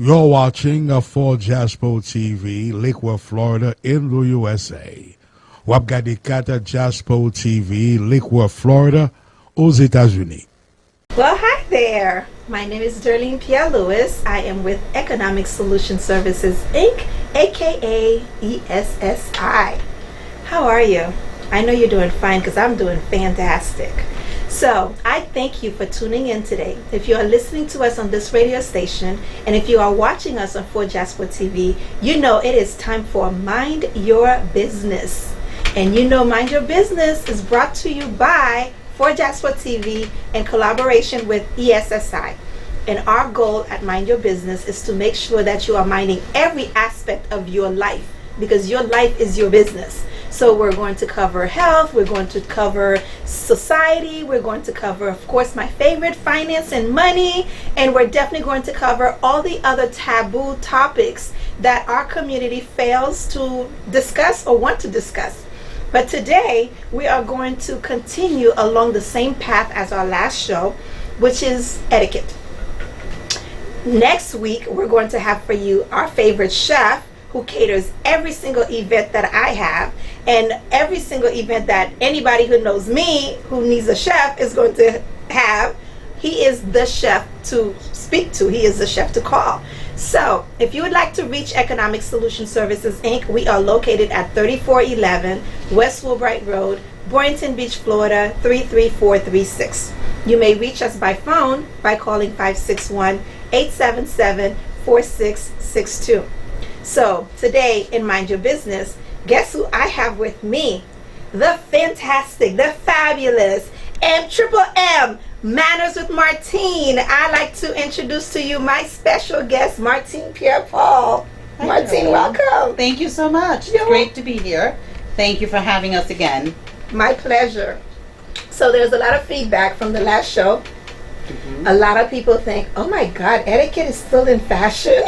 You're watching For Jaspo TV, Lakewood, Florida, in the USA. Wapgadikata Jaspo TV, Lakewood, Florida, aux États-Unis. Well, hi there. My name is Darlene Pierre Lewis. I am with Economic Solution Services, Inc., aka ESSI. How are you? I know you're doing fine because I'm doing fantastic. So I thank you for tuning in today. If you are listening to us on this radio station, and if you are watching us on 4Jasper TV, you know it is time for Mind Your Business. And you know Mind Your Business is brought to you by 4Jasper TV in collaboration with ESSI. And our goal at Mind Your Business is to make sure that you are minding every aspect of your life, because your life is your business. So we're going to cover health, we're going to cover society, we're going to cover, of course, my favorite, finance and money, and we're definitely going to cover all the other taboo topics that our community fails to discuss or want to discuss. But today we are going to continue along the same path as our last show, which is etiquette. Next week we're going to have for you our favorite chef, who caters every single event that I have, and every single event that anybody who knows me who needs a chef is going to have. He is the chef to speak to. He is the chef to call. So if you would like to reach Economic Solution Services, Inc., we are located at 3411 West Woolbright Road, Boynton Beach, Florida, 33436. You may reach us by phone by calling 561-877-4662. So today in Mind Your Business, guess who I have with me? The fantastic, the fabulous M Manners with Martine. I'd like to introduce to you my special guest, Martine Pierre-Paul. Martine, welcome. Thank you so much. It's great to be here. Thank you for having us again. My pleasure. So there's a lot of feedback from the last show. A lot of people think, oh my God, etiquette is still in fashion.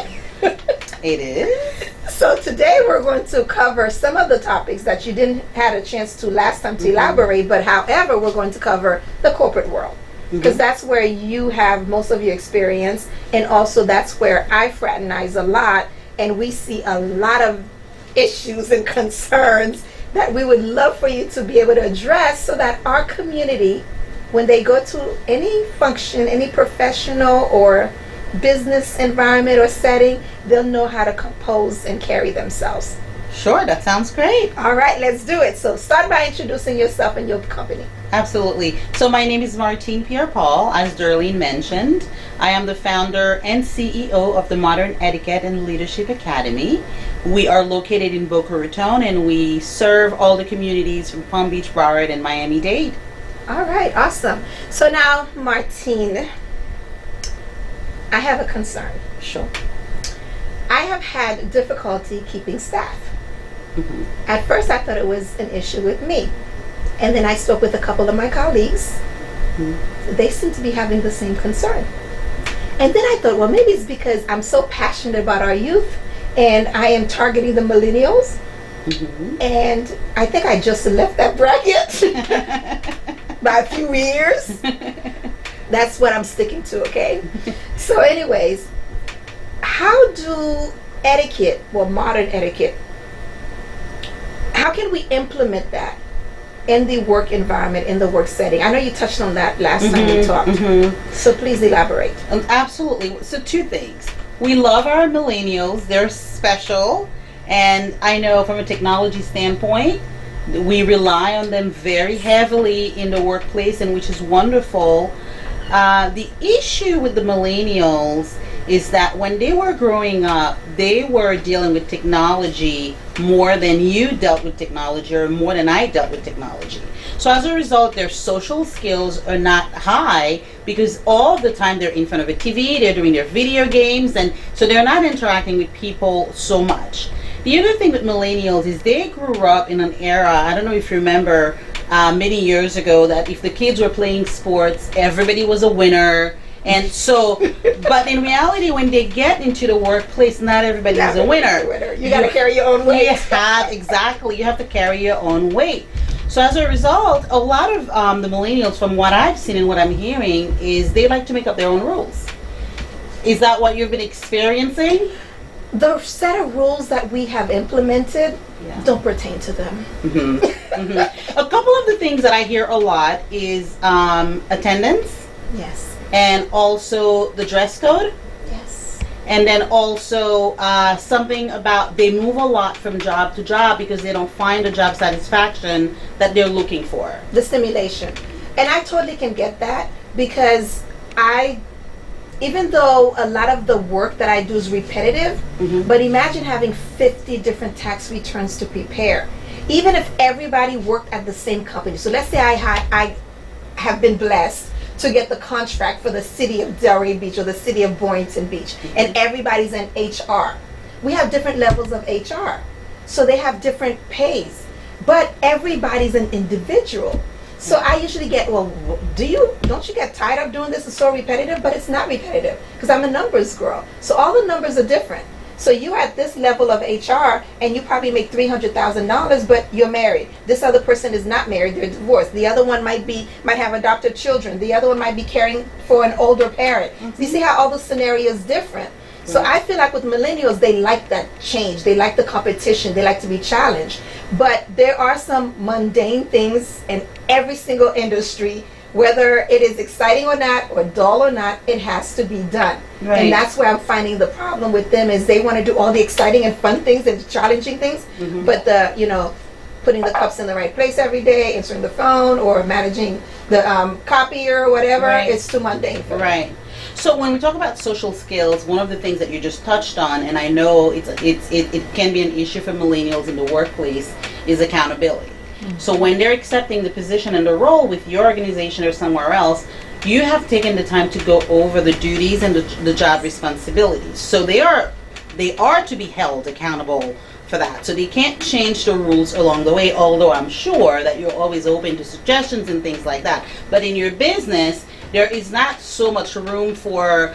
It is. So today we're going to cover some of the topics that you didn't had a chance to last time to elaborate, but however, we're going to cover the corporate world, because that's where you have most of your experience, and also that's where I fraternize a lot, and we see a lot of issues and concerns that we would love for you to be able to address, so that our community, when they go to any function, any professional or business environment or setting, they'll know how to compose and carry themselves. Sure, that sounds great. All right, let's do it. So start by introducing yourself and your company. Absolutely. So my name is Martine Pierre-Paul, as Darlene mentioned. I am the founder and CEO of the Modern Etiquette and Leadership Academy. We are located in Boca Raton, and we serve all the communities from Palm Beach, Broward, and Miami-Dade. All right, awesome. So now, Martine, I have a concern. Sure. I have had difficulty keeping staff. At first I thought it was an issue with me, and then I spoke with a couple of my colleagues. They seem to be having the same concern, and then I thought, well, maybe it's because I'm so passionate about our youth and I am targeting the millennials, and I think I just left that bracket by a few years. That's what I'm sticking to, okay? So anyways, how do etiquette, well, modern etiquette, how can we implement that in the work environment, in the work setting? I know you touched on that last time we talked. So please elaborate. Absolutely. So two things. We love our millennials. They're special. And I know from a technology standpoint, we rely on them very heavily in the workplace, and which is wonderful. The issue with the millennials is that when they were growing up, they were dealing with technology more than you dealt with technology, or more than I dealt with technology. So as a result, their social skills are not high, because all the time they're in front of a TV, they're doing their video games, and so they're not interacting with people so much. The other thing with millennials is they grew up in an era, I don't know if you remember, many years ago, that if the kids were playing sports, everybody was a winner. And so, but in reality, when they get into the workplace, not everybody is a winner. You got to carry your own weight. Exactly. You have to carry your own weight. So as a result, a lot of the millennials, from what I've seen and what I'm hearing, is they like to make up their own rules. Is that what you've been experiencing? The set of rules that we have implemented Yeah. don't pertain to them. A couple of the things that I hear a lot is attendance, Yes. and also the dress code, Yes. and then also something about they move a lot from job to job because they don't find the job satisfaction that they're looking for. The stimulation. And I totally can get that because even though a lot of the work that I do is repetitive, but imagine having 50 different tax returns to prepare. Even if everybody worked at the same company. So let's say I have been blessed to get the contract for the city of Delray Beach or the city of Boynton Beach, and everybody's in HR. We have different levels of HR. So they have different pays, but everybody's an individual. So I usually get, well, don't you get tired of doing this? It's so repetitive, but it's not repetitive because I'm a numbers girl. So all the numbers are different. So you're at this level of HR and you probably make $300,000, but you're married. This other person is not married, they're divorced. The other one might have adopted children. The other one might be caring for an older parent. You see how all the scenarios different. So I feel like with millennials, they like that change. They like the competition. They like to be challenged. But there are some mundane things in every single industry, whether it is exciting or not, or dull or not, it has to be done. Right. And that's where I'm finding the problem with them is they want to do all the exciting and fun things and challenging things, but putting the cups in the right place every day, answering the phone, or managing the copier or whatever, it's too mundane for them. Right. So when we talk about social skills, one of the things that you just touched on, and I know it can be an issue for millennials in the workplace, is accountability. So when they're accepting the position and the role with your organization or somewhere else, you have taken the time to go over the duties and the job responsibilities. So they are to be held accountable for that. So they can't change the rules along the way, although I'm sure that you're always open to suggestions and things like that. But in your business, there is not so much room for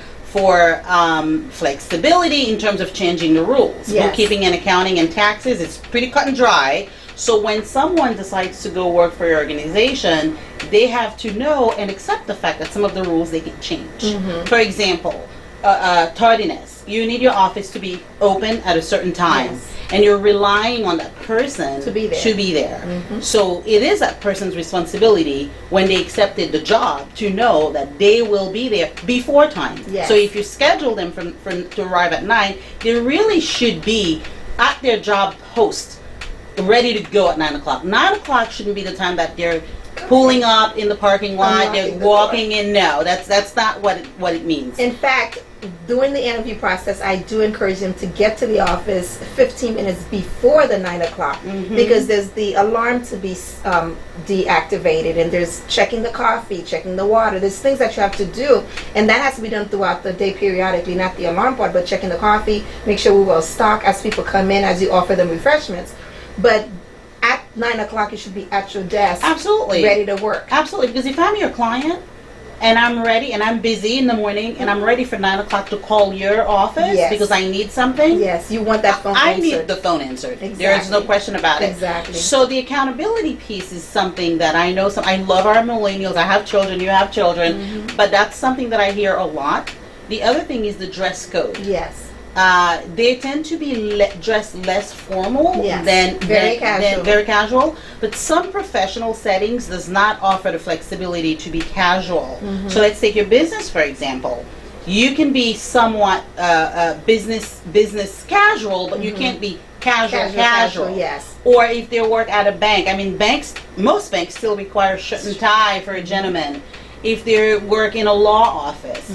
flexibility in terms of changing the rules. Yes. Bookkeeping and accounting and taxes, it's pretty cut and dry. So when someone decides to go work for your organization, they have to know and accept the fact that some of the rules they can change. For example, tardiness. You need your office to be open at a certain time. Yes. And you're relying on that person To be there. So it is that person's responsibility when they accepted the job to know that they will be there before time. Yes. So if you schedule them to arrive at 9, they really should be at their job post, ready to go at 9 o'clock. 9 o'clock shouldn't be the time that they're pulling up in the parking lot, they're Unlocking the walking in. No, that's not what it means. In fact, during the interview process, I do encourage them to get to the office 15 minutes before the 9 o'clock because there's the alarm to be deactivated, and there's checking the coffee, checking the water. There's things that you have to do, and that has to be done throughout the day periodically, not the alarm part, but checking the coffee, make sure we're well stocked as people come in, as you offer them refreshments. But at 9 o'clock, you should be at your desk. Absolutely. Ready to work. Absolutely, because if I'm your client and I'm ready and I'm busy in the morning and I'm ready for 9 o'clock to call your office Yes. because I need something, Yes, you want that phone I answered. need the phone answered. Exactly. There is no question about it. Exactly. So the accountability piece is something that I know. I love our millennials. I have children. You have children, but that's something that I hear a lot. The other thing is the dress code. Yes. They tend to be dressed less formal Yes. than Very casual. very casual. But some professional settings does not offer the flexibility to be casual. So let's take your business for example. You can be somewhat business casual, but you can't be casual. Yes. Or if they work at a bank, I mean, most banks still require shirt and tie for a gentleman. If they work in a law office,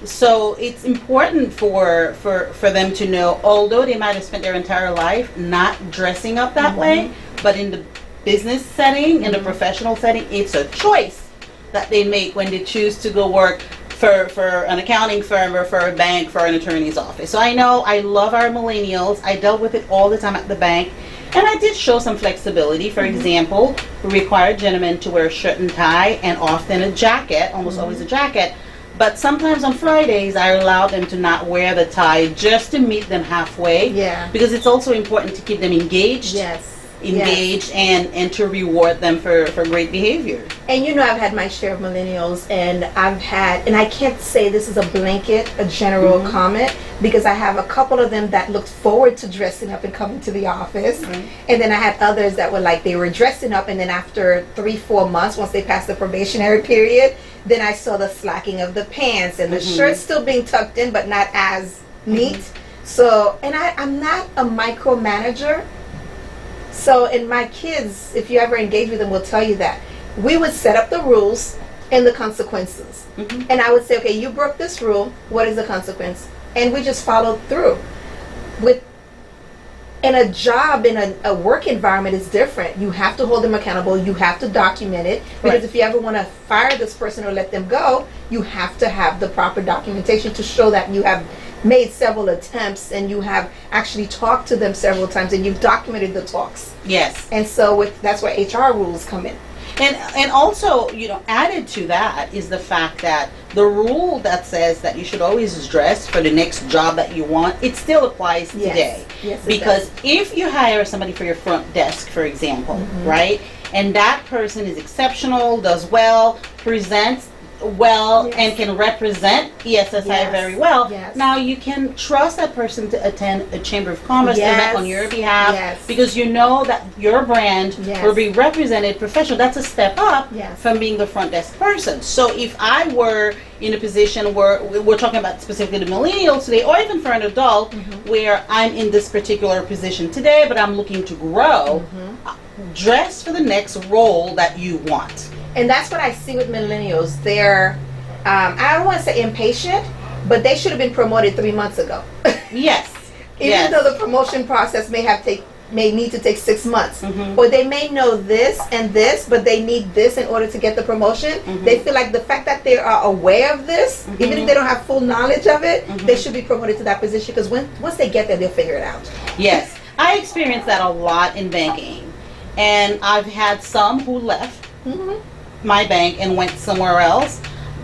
so it's important for them to know, although they might have spent their entire life not dressing up that way, but in the business setting, in the professional setting, it's a choice that they make when they choose to go work for an accounting firm or for a bank, for an attorney's office. So I know I love our millennials. I dealt with it all the time at the bank. And I did show some flexibility. For example, we required gentlemen to wear a shirt and tie and often a jacket, almost always a jacket. But sometimes on Fridays, I allow them to not wear the tie just to meet them halfway. Yeah. Because it's also important to keep them engaged. Yes. engaged and to reward them for great behavior. And I've had my share of millennials, and I can't say this is a blanket, a general comment, because I have a couple of them that looked forward to dressing up and coming to the office. And then I had others that were like, they were dressing up, and then after 3-4 months, once they passed the probationary period, then I saw the slacking of the pants and the shirt still being tucked in, but not as neat. So, and I'm not a micromanager. So, and my kids, if you ever engage with them, will tell you that we would set up the rules and the consequences. And I would say, okay, you broke this rule. What is the consequence? And we just followed through. In a job, in a work environment, is different. You have to hold them accountable. You have to document it. Because if you ever want to fire this person or let them go, you have to have the proper documentation to show that you have made several attempts and you have actually talked to them several times and you've documented the talks. Yes. And so that's where HR rules come in. And also, added to that is the fact that the rule that says that you should always dress for the next job that you want, it still applies today. Yes, because if you hire somebody for your front desk, for example, right, and that person is exceptional, does well, presents well, and can represent ESSI very well, now you can trust that person to attend a Chamber of Commerce event on your behalf because you know that your brand will be represented professional. That's a step up from being the front desk person. So if I were in a position where we're talking about specifically the millennials today, or even for an adult, where I'm in this particular position today, but I'm looking to grow, dress for the next role that you want. And that's what I see with millennials. They're, I don't want to say impatient, but they should have been promoted 3 months ago. Even though the promotion process may need to take 6 months. Or they may know this and this, but they need this in order to get the promotion. They feel like the fact that they are aware of this, even if they don't have full knowledge of it, they should be promoted to that position because once they get there, they'll figure it out. Yes. I experienced that a lot in banking. And I've had some who left my bank and went somewhere else,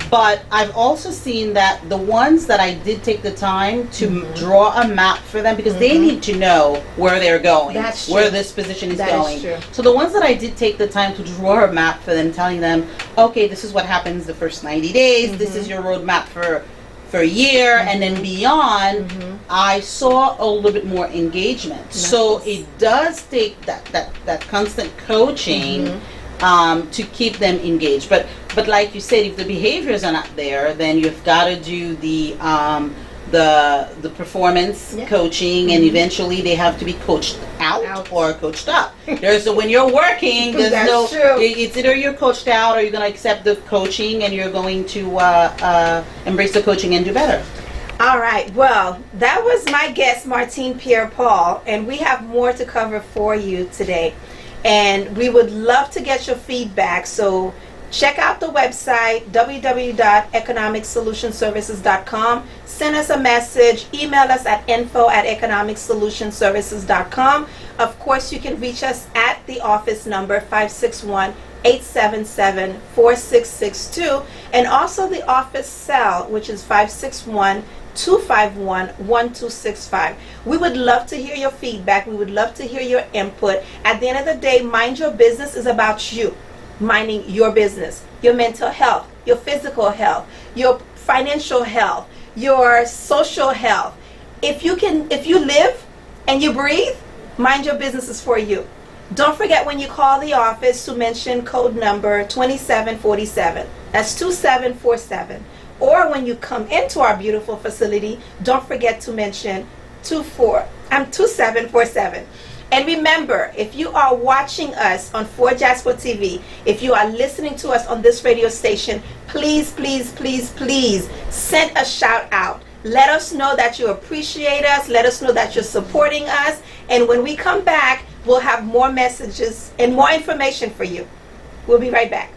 but I've also seen that the ones that I did take the time to draw a map for them, because they need to know where they're going, where this position is going. So the ones that I did take the time to draw a map for them, telling them, okay, this is what happens the first 90 days, this is your roadmap for a year, and then beyond, I saw a little bit more engagement. So it does take that constant coaching to keep them engaged. But like you said, if the behaviors are not there, then you've got to do the performance coaching, and eventually they have to be coached out or coached up. When you're working, there's it's either you're coached out or you're going to accept the coaching and you're going to embrace the coaching and do better. All right, well, that was my guest, Martine Pierre-Paul, and we have more to cover for you today. And we would love to get your feedback. So check out the website, www.economicsolutionservices.com. Send us a message. Email us at info@economicsolutionservices.com. Of course, you can reach us at the office number 561-877-4662. And also the office cell, which is 561-251-1265. We would love to hear your feedback. We would love to hear your input. At the end of the day, Mind Your Business is about you. Minding your business, your mental health, your physical health, your financial health, your social health. If you live and you breathe, Mind Your Business is for you. Don't forget when you call the office to mention code number 2747. That's 2747. Or when you come into our beautiful facility, don't forget to mention 2747. And remember, if you are watching us on 4 Jasper TV, if you are listening to us on this radio station, please, please, please, please send a shout out. Let us know that you appreciate us. Let us know that you're supporting us. And when we come back, we'll have more messages and more information for you. We'll be right back.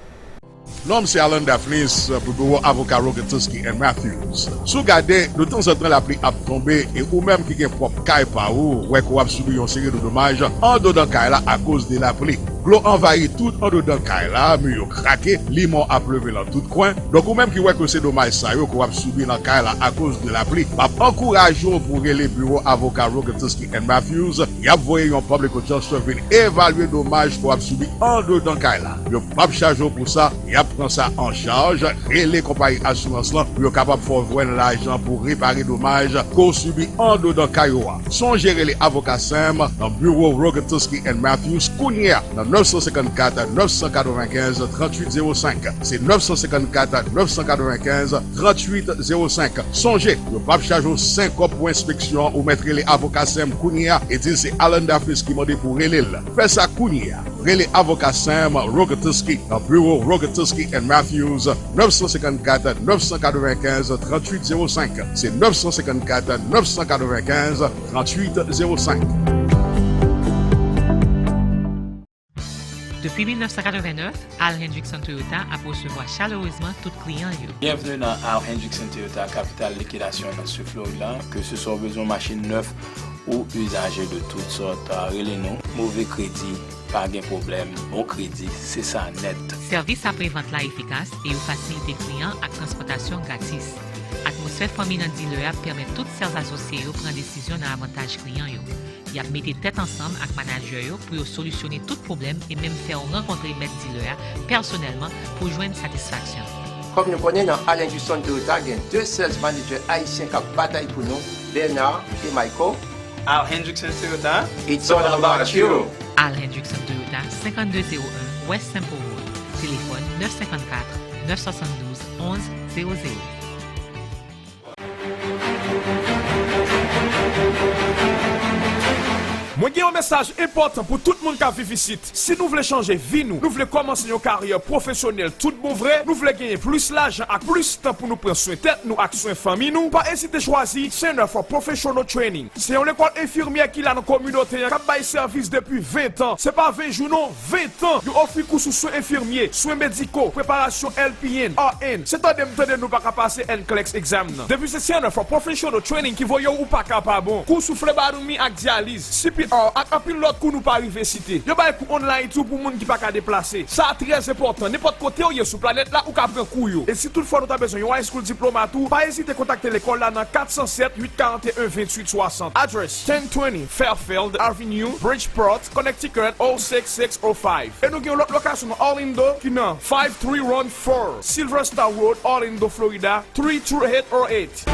Nom c'est Alan Daphnis pour bureau avocat Rogetowski and Matthews. Sou gade, de temps en temps la pluie a tombé et ou même qui gen propre caille pa ou, ouais qu'on a subi une série de dommages en dedans caille là à cause de la pluie. l'eau envahit tout en dedans caille là, mur craqué, limon a pleuvé dans tout coin. Donc ou même qui ouais que c'est dommage ça yo qu'on a subi dans caille là à cause de la pluie. M'a encourage pour les bureaux avocat Rogetowski and Matthews, y a voyé un public adjuster venir évaluer dommage qu'on a subi en dedans caille là. Yo pas charge pour ça, y a prend ça en charge, et les compagnies assurance là, yo capable faire voir l'argent pour réparer dommage qu'on subit en dedans caille. Songez les avocats Sam dans bureau Rogetowski and Matthews Kounia dans 954 995 3805. C'est 954 995 3805. Songez, le pape charge 5 copes pour inspection ou mettre les avocats Sam Kounia et dire c'est Alan Daffis qui m'a dit pour relève. Fais ça Kounia. Les avocats Sam Rogetowski dans bureau Rogetowski and Matthews 954 995 3805. C'est 954 995 3805. Depuis 1989, Al Hendrickson Toyota a pour recevoir chaleureusement tout client. Bienvenue dans Al Hendrickson Toyota, capitale liquidation sur Florida. Que ce soit besoin de machines neuves ou usagers de toutes sortes, relez-nous. Mauvais crédit, pas de problème. Bon crédit, c'est ça net. Service après-vente là efficace et une facilité client avec transportation gratis. Atmosphère famille dans dealer permet toutes ces associés de prendre décision dans avantage client. Il a mis tête ensemble avec manager pour solutionner tout problème et même faire rencontrer maître dealer personnellement pour joindre satisfaction. Comme nous connaissons dans Al Hendrickson Toyota, il y a deux sales managers haïtiens qui bataillent pour nous, Bernard et Michael. Al Hendrickson Toyota, it's all about you. Al Hendrickson Toyota, 5201 West Temple Road. Téléphone 954 972 1100. Moi j'ai un message important pour tout le monde qui vit ici. Si nous voulons changer vie, nous voulons commencer une carrière professionnelle tout bon vrai, nous voulons gagner plus l'argent et plus de temps pour nous prendre soin de tête, nous et soin famille nous, pas hésiter à choisir Center for Professional Training. C'est une école infirmière qui a dans la communauté, qui a bail service depuis 20 ans. C'est pas 20 jours non, 20 ans. Nous offrons cours sur soins infirmiers, soins médicaux, préparation LPN, RN. C'est à de nous pas passer NCLEX exam. Depuis ce Center for Professional Training qui voyons ou pas capable bon. Cours sur phlebotomie et dialyse, CPR, ak apil l'autre coup nous pas arrivé cité. Yo bay coup online tout pour moun qui pas ka déplacer. Ça très important. N'importe côté ou sur planète là ou ka prend coup yo. Et si toutefois nous avons besoin d'un high school diplôme à tout, pas hésiter à contacter l'école là dans 407 841 28 60. Address 1020 Fairfield Avenue, Bridgeport, Connecticut 06605. Et nous avons l'autre location dans Orlando qui dans 5314 Silver Star Road, Orlando, Florida 32808.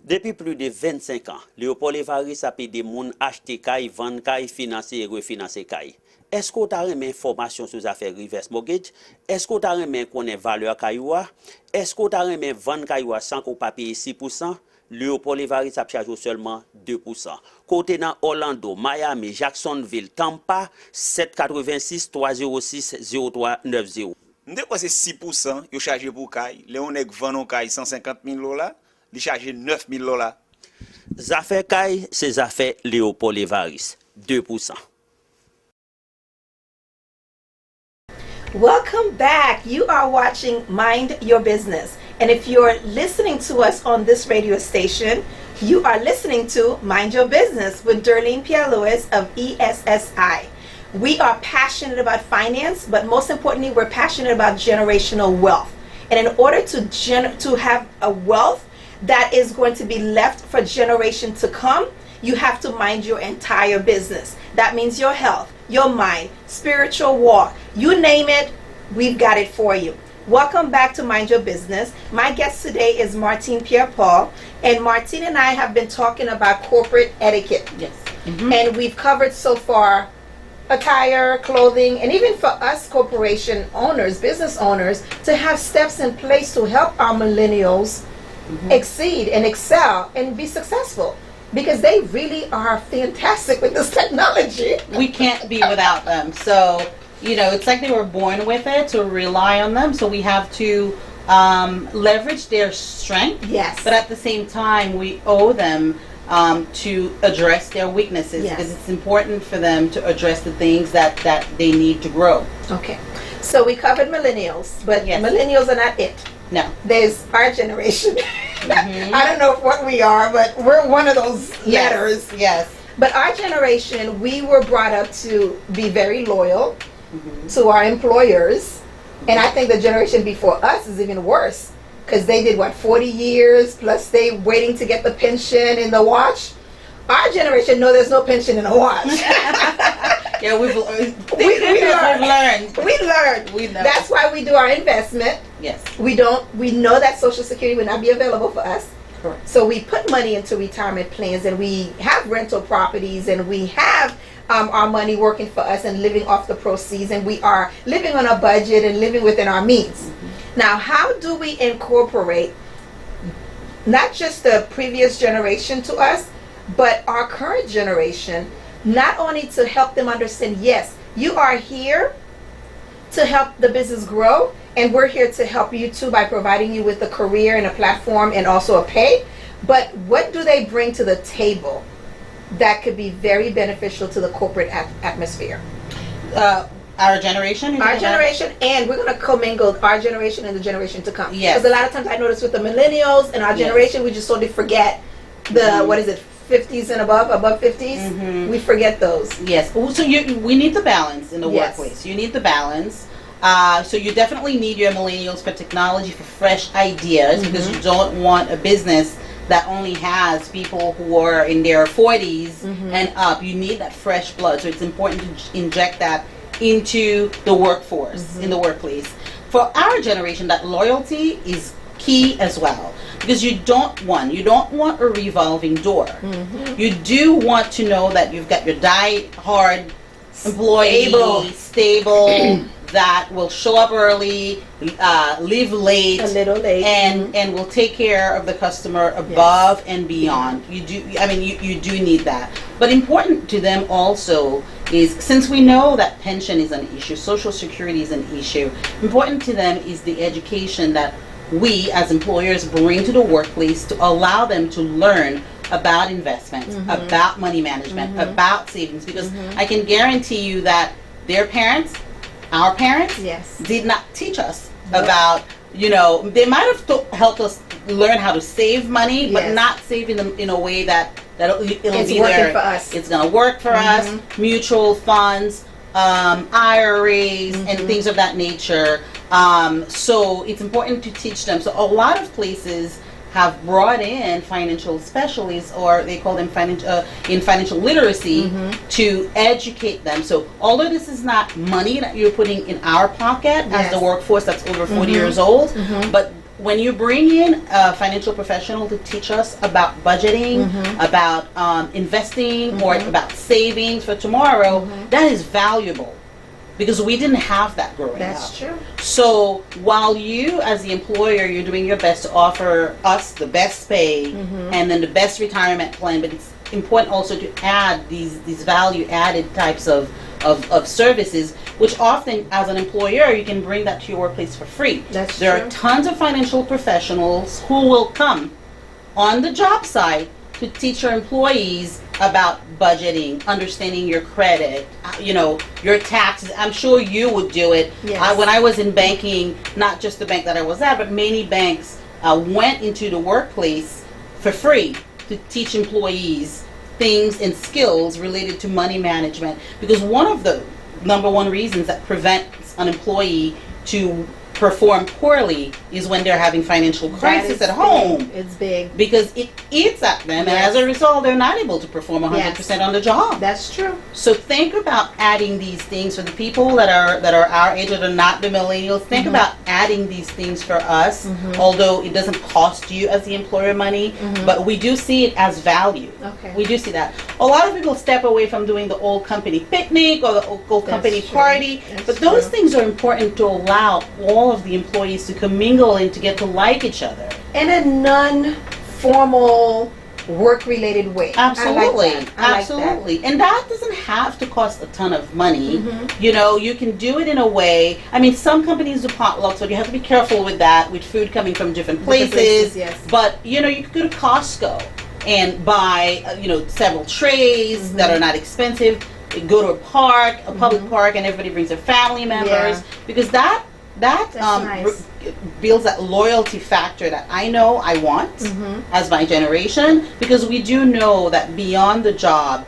Depuis plus de 25 ans, Léopold Evaris a payé des gens acheter caille, vendre caille, financer et refinancer caille. Est-ce que tu as une information sur les affaires reverse mortgage? Est-ce que tu as une connaître valeur cailloua? Est-ce que tu as une vendre cailloua sans qu'on pas payer 6%? Léopold Evaris a chargé seulement 2%. Côté dans Orlando, Miami, Jacksonville, Tampa, 786 306 0390. Nous quoi c'est 6%, yo chargé pour caille. Léon nèg vend caille 150 000 $. Il charge 9 000 $. Affaires caille, c'est affaires Léopold Evaris, 2%. Welcome back. You are watching Mind Your Business. And if you're listening to us on this radio station, you are listening to Mind Your Business with Darlene Pierre-Louis of ESSI. We are passionate about finance, but most importantly, we're passionate about generational wealth. And in order to have a wealth that is going to be left for generations to come, you have to mind your entire business. That means your health, your mind, spiritual walk, you name it, we've got it for you. Welcome back to Mind Your Business. My guest today is Martine Pierre-Paul, and Martine and I have been talking about corporate etiquette. Yes. And we've covered so far attire, clothing, and even for us corporation owners, business owners, to have steps in place to help our millennials exceed and excel and be successful, because they really are fantastic with this technology. We can't be without them. So, you know, it's like they were born with it, to rely on them. So we have to leverage their strength. Yes. But at the same time, we owe them to address their weaknesses, Yes. because it's important for them to address the things that they need to grow. Okay. So we covered millennials, but Yes. millennials are not it. No. There's our generation. I don't know what we are, but we're one of those letters. Yes. But our generation, we were brought up to be very loyal to our employers. And I think the generation before us is even worse. Because they did, 40 years, plus they waiting to get the pension and the watch. Our generation, no, there's no pension in a watch. Yeah, we've learned. We learned. We know. That's why we do our investment. Yes. We know that Social Security will not be available for us. Correct. So we put money into retirement plans, and we have rental properties, and we have our money working for us and living off the proceeds, and we are living on a budget and living within our means. Now, how do we incorporate not just the previous generation to us, but our current generation, not only to help them understand, yes, you are here to help the business grow, and we're here to help you too by providing you with a career and a platform and also a pay, but what do they bring to the table that could be very beneficial to the corporate atmosphere? Our generation? Our generation, and we're going to commingle our generation and the generation to come. Yes. Because a lot of times I notice with the millennials and our generation, we just sort of forget the, 50s and above 50s. We forget those. Yes. So we need the balance in the workplace. You need the balance. So you definitely need your millennials for technology, for fresh ideas, because you don't want a business that only has people who are in their 40s and up. You need that fresh blood. So it's important to inject that into the workforce, in the workplace. For our generation, that loyalty is key as well, because you don't want a revolving door. You do want to know that you've got your die-hard employee, stable that will show up early, leave late, a little late, and will take care of the customer above and beyond. You do. I mean, you do need that. But important to them also is, since we know that pension is an issue, Social Security is an issue, important to them is the education that we as employers bring to the workplace to allow them to learn about investments, about money management, about savings, because I can guarantee you that their parents, our parents, did not teach us about, they might have helped us learn how to save money, but not save in a way that it'll it's be working there. for us. It's going to work for us. Mutual funds, IRAs, and things of that nature. So it's important to teach them. So a lot of places have brought in financial specialists, or they call them financial literacy, to educate them. So although this is not money that you're putting in our pocket as the workforce that's over 40 years old, but when you bring in a financial professional to teach us about budgeting, about investing, or about savings for tomorrow, that is valuable. Because we didn't have that growing up. That's true. So while you, as the employer, you're doing your best to offer us the best pay and then the best retirement plan, but it's important also to add these value-added types of services, which often, as an employer, you can bring that to your workplace for free. That's there true. are tons of financial professionals who will come on the job site to teach your employees about budgeting, understanding your credit, your taxes. I'm sure you would do it. Yes. When I was in banking, not just the bank that I was at, but many banks went into the workplace for free to teach employees things and skills related to money management. Because one of the number one reasons that prevents an employee to perform poorly is when they're having financial crisis at home. It's big. Because it eats at them, and as a result, they're not able to perform 100% on the job. That's true. So think about adding these things for the people that are our age, that are not the millennials. Think about adding these things for us, although it doesn't cost you as the employer money, but we do see it as value. Okay. We do see that. A lot of people step away from doing the old company picnic or the old company party, but those things are important to allow all of the employees to commingle and to get to like each other. In a non-formal work-related way. Absolutely. I like that. Absolutely. And that doesn't have to cost a ton of money. You can do it in a way. I mean, some companies do potlucks, so you have to be careful with that, with food coming from different places. But, you could go to Costco and buy, several trays that are not expensive. Go to a park, a public park, and everybody brings their family members, because that nice. builds that loyalty factor that I know I want as my generation, because we do know that beyond the job,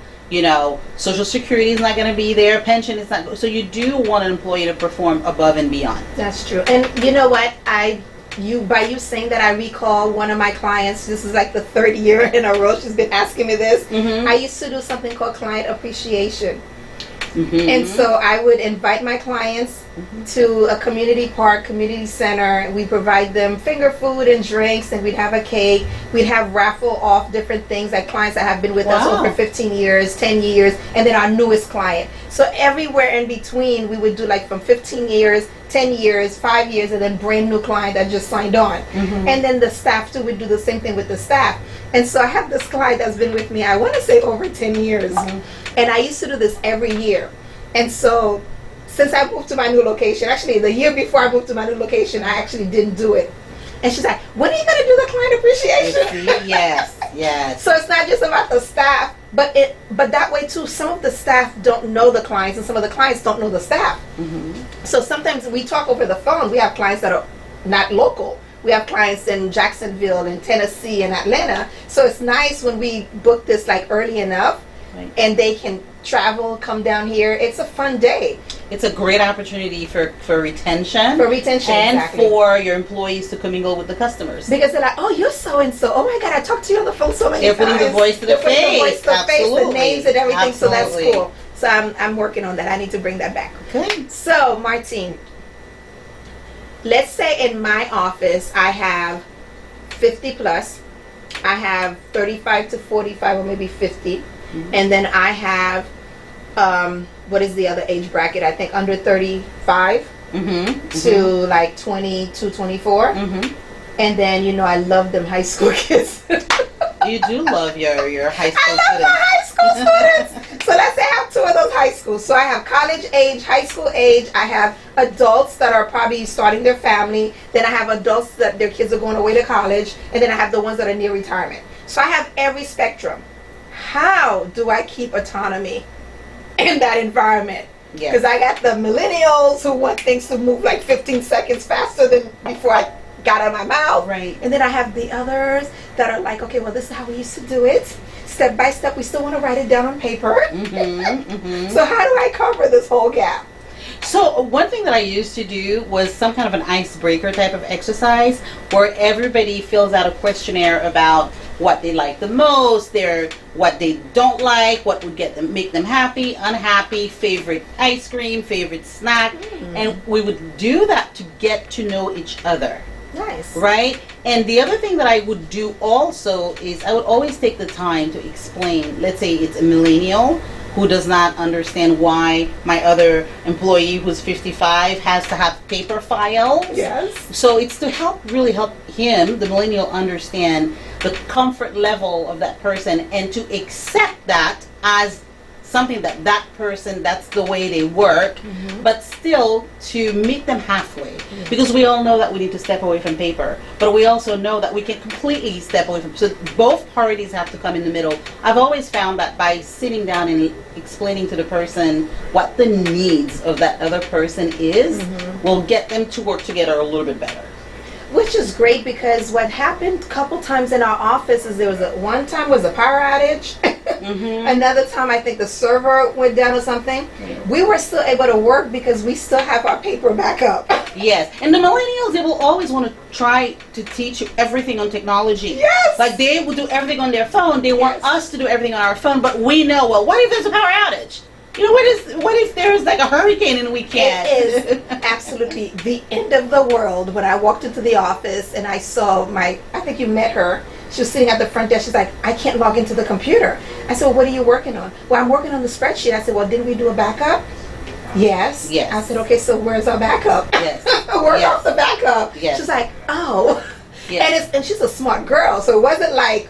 Social Security is not going to be there, pension is not. So you do want an employee to perform above and beyond. That's true. And you know what? By you saying that, I recall one of my clients. This is like the third year in a row she's been asking me this. I used to do something called client appreciation. And so I would invite my clients to a community park, community center. We provide them finger food and drinks, and we'd have a cake. We'd have raffle off different things, like clients that have been with us over 15 years, 10 years, and then our newest client. So everywhere in between, we would do like from 15 years, 10 years, 5 years, and then brand new client that just signed on. And then the staff too would do the same thing with the staff. And so I have this client that's been with me, I want to say over 10 years. And I used to do this every year. And so since I moved to my new location, actually the year before I moved to my new location, I actually didn't do it. And she's like, when are you going to do the client appreciation? Yes. So it's not just about the staff, but that way too, some of the staff don't know the clients and some of the clients don't know the staff. So sometimes we talk over the phone. We have clients that are not local. We have clients in Jacksonville, in Tennessee, and Atlanta. So it's nice when we book this like early enough, and they can travel, come down here. It's a fun day. It's a great opportunity for retention. For retention, and exactly. for your employees to commingle with the customers. Because they're like, oh, you're so and so. Oh my God, I talked to you on the phone so many times. They're putting the voice to the face. The voice to the face, the names and everything. Absolutely. So that's cool. So I'm working on that. I need to bring that back. Okay. So Martine, let's say in my office I have 50 plus. I have 35 to 45 or maybe 50. And then I have, what is the other age bracket? I think under 35 to like 22, 24. And then, I love them high school kids. You do love your high school I love students. my high school students. So let's say I have two of those high schools. So I have college age, high school age. I have adults that are probably starting their family. Then I have adults that their kids are going away to college. And then I have the ones that are near retirement. So I have every spectrum. How do I keep autonomy in that environment? Because I got the millennials who want things to move like 15 seconds faster than before I got out of my mouth. Right. And then I have the others that are like, okay, well, this is how we used to do it. Step by step, we still want to write it down on paper. So how do I cover this whole gap? So one thing that I used to do was some kind of an icebreaker type of exercise where everybody fills out a questionnaire about what they like the most, what they don't like, what would make them happy, unhappy, favorite ice cream, favorite snack, and we would do that to get to know each other. Nice. Right? And the other thing that I would do also is I would always take the time to explain, let's say it's a millennial who does not understand why my other employee who's 55 has to have paper files. Yes. So it's to really help him, the millennial, understand the comfort level of that person and to accept that as something that person, that's the way they work, but still to meet them halfway. Because we all know that we need to step away from paper, but we also know that we can completely step away from, so both parties have to come in the middle. I've always found that by sitting down and explaining to the person what the needs of that other person is, will get them to work together a little bit better. Which is great, because what happened a couple times in our office is there was one time was a power outage. Another time I think the server went down or something. We were still able to work because we still have our paper backup. Yes, and the millennials, they will always want to try to teach you everything on technology. Yes. Like they will do everything on their phone. They want us to do everything on our phone, but we know, well, what if there's a power outage? What if there's like a hurricane and we can't? It is absolutely the end of the world when I walked into the office and I saw I think you met her. She was sitting at the front desk. She's like, I can't log into the computer. I said, well, what are you working on? Well, I'm working on the spreadsheet. I said, well, didn't we do a backup? Yes. I said, okay, so where's our backup? Yes. Where's off the backup? Yes. She's like, oh. Yes. And she's a smart girl, so it wasn't like,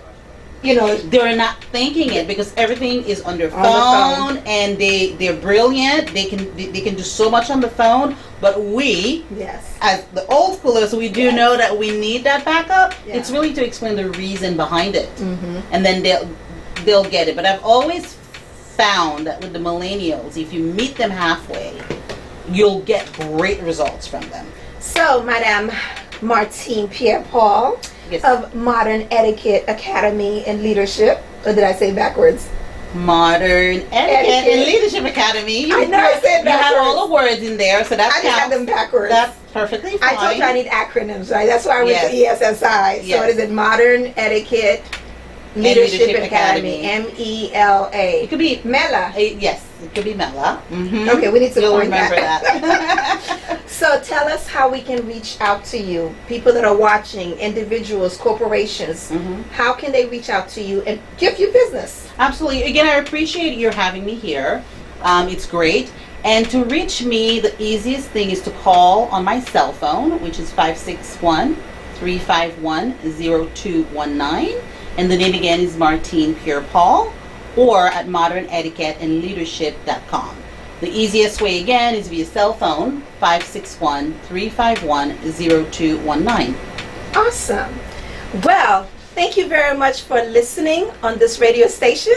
they're not thinking it because everything is on their phone, and they're brilliant. They can do so much on the phone, but we, as the old schoolers, we do know that we need that backup. It's really to explain the reason behind it, and then they'll get it. But I've always found that with the millennials, if you meet them halfway, you'll get great results from them. So, Madame Martine Pierre-Paul of Modern Etiquette Academy and Leadership, or did I say backwards? Modern Etiquette and Leadership Academy. I know I said you have all backwards. the words in there, so that's I just had them backwards. That's perfectly fine. I told you I need acronyms, right? That's why I went to ESSI. So Yes. what is it? Modern Etiquette Leadership Leadership Academy. Academy. MELA. It could be MELA. Yes, it could be Mela. Mm-hmm. Okay, we need to You'll coin remember that. So tell us how we can reach out to you. People that are watching, individuals, corporations, how can they reach out to you and give you business? Absolutely. Again, I appreciate your having me here. It's great. And to reach me, the easiest thing is to call on my cell phone, which is 561-351-0219. And the name again is Martine Pierre-Paul, or at modernetiquetteandleadership.com. The easiest way again is via cell phone, 561-351-0219. Awesome. Well, thank you very much for listening on this radio station,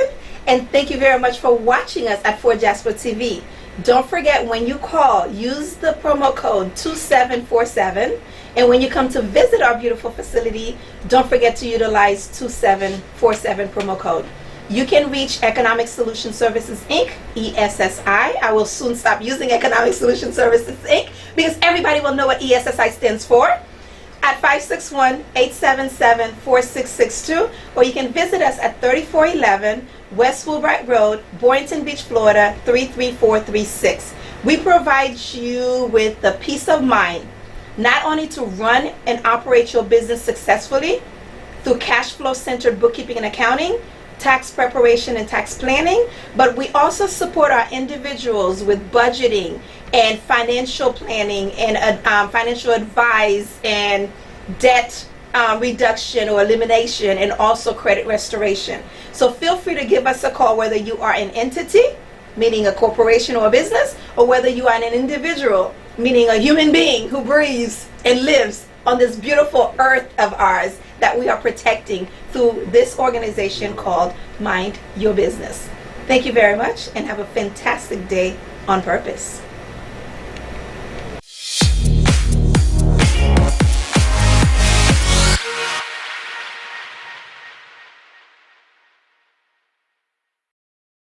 and thank you very much for watching us at 4Jasper TV. Don't forget, when you call, use the promo code 2747, and when you come to visit our beautiful facility, don't forget to utilize 2747 promo code. You can reach Economic Solution Services Inc., ESSI. I will soon stop using Economic Solution Services Inc. because everybody will know what ESSI stands for, at 561-877-4662, or you can visit us at 3411 West Fulbright Road, Boynton Beach, Florida 33436. We provide you with the peace of mind, not only to run and operate your business successfully through cash flow centered bookkeeping and accounting, tax preparation and tax planning, but we also support our individuals with budgeting and financial planning and financial advice and debt reduction or elimination, and also credit restoration. So feel free to give us a call, whether you are an entity, meaning a corporation or a business, or whether you are an individual, meaning a human being who breathes and lives on this beautiful earth of ours that we are protecting through this organization called Mind Your Business. Thank you very much, and have a fantastic day on purpose.